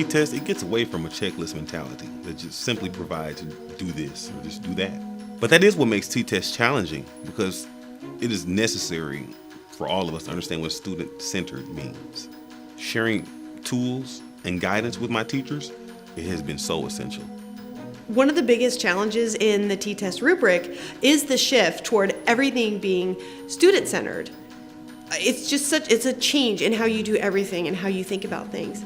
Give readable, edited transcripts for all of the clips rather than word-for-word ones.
T-TESS, it gets away from a checklist mentality that just simply provides do this or just do that. But that is what makes T-TESS challenging, because it is necessary for all of us to understand what student-centered means. Sharing tools and guidance with my teachers, it has been so essential. One of the biggest challenges in the T-TESS rubric is the shift toward everything being student-centered. It's a change in how you do everything and how you think about things.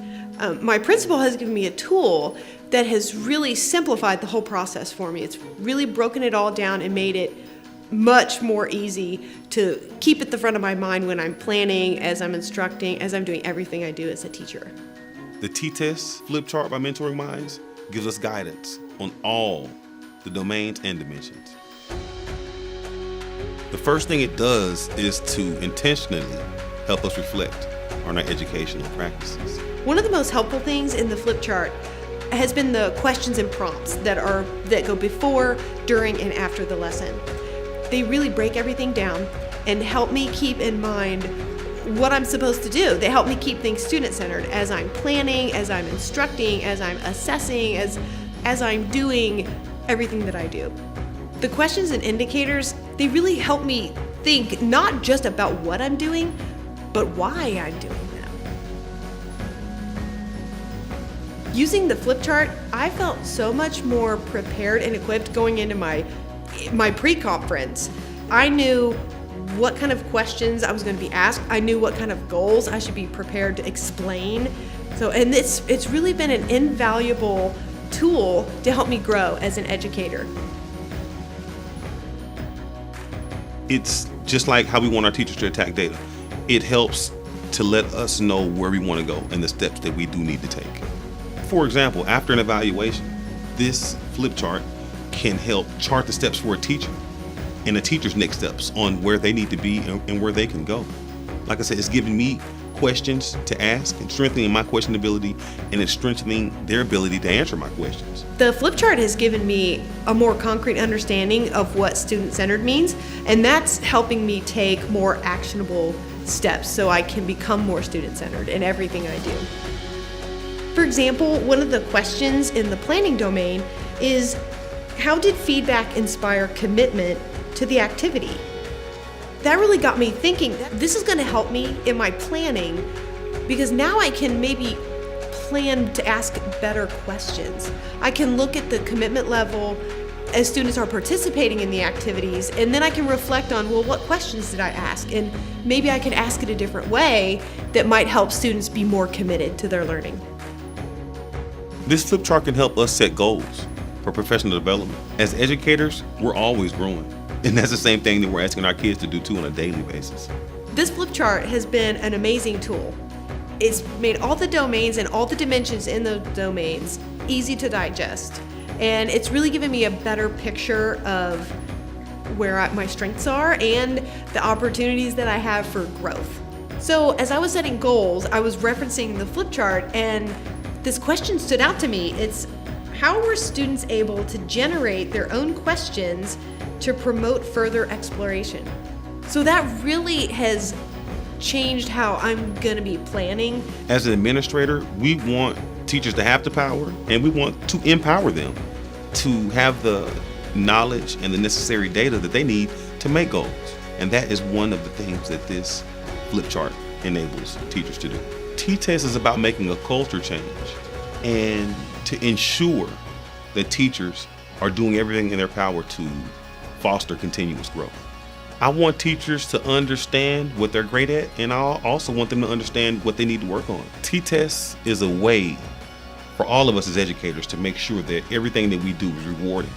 My principal has given me a tool that has really simplified the whole process for me. It's really broken it all down and made it much more easy to keep at the front of my mind when I'm planning, as I'm instructing, as I'm doing everything I do as a teacher. The T-TESS Flip Chart by Mentoring Minds gives us guidance on all the domains and dimensions. The first thing it does is to intentionally help us reflect on our educational practices. One of the most helpful things in the flip chart has been the questions and prompts that go before, during, and after the lesson. They really break everything down and help me keep in mind what I'm supposed to do. They help me keep things student-centered as I'm planning, as I'm instructing, as I'm assessing, as I'm doing everything that I do. The questions and indicators, they really help me think not just about what I'm doing, but why I'm doing them. Using the flip chart, I felt so much more prepared and equipped going into my pre-conference. I knew what kind of questions I was going to be asked. I knew what kind of goals I should be prepared to explain. And it's really been an invaluable tool to help me grow as an educator. It's just like how we want our teachers to attack data. It helps to let us know where we want to go and the steps that we do need to take. For example, after an evaluation, this flip chart can help chart the steps for a teacher and a teacher's next steps on where they need to be and where they can go. Like I said, it's giving me questions to ask and strengthening my question ability, and it's strengthening their ability to answer my questions. The flip chart has given me a more concrete understanding of what student-centered means, and that's helping me take more actionable steps so I can become more student-centered in everything I do. For example, one of the questions in the planning domain is, how did feedback inspire commitment to the activity? That really got me thinking, this is going to help me in my planning, because now I can maybe plan to ask better questions. I can look at the commitment level as students are participating in the activities, and then I can reflect on, well, what questions did I ask? And maybe I could ask it a different way that might help students be more committed to their learning. This flip chart can help us set goals for professional development. As educators, we're always growing. And that's the same thing that we're asking our kids to do too on a daily basis. This flip chart has been an amazing tool. It's made all the domains and all the dimensions in the domains easy to digest. And it's really given me a better picture of where my strengths are and the opportunities that I have for growth. So as I was setting goals, I was referencing the flip chart, and this question stood out to me. It's, how were students able to generate their own questions to promote further exploration? So that really has changed how I'm going to be planning. As an administrator, we want teachers to have the power, and we want to empower them to have the knowledge and the necessary data that they need to make goals. And that is one of the things that this flip chart enables teachers to do. T-TESS is about making a culture change and to ensure that teachers are doing everything in their power to foster continuous growth. I want teachers to understand what they're great at, and I also want them to understand what they need to work on. T-TESS is a way for all of us as educators to make sure that everything that we do is rewarding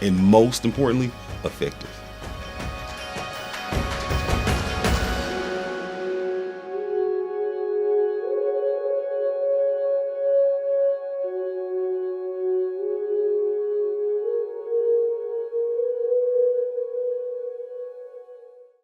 and, most importantly, effective.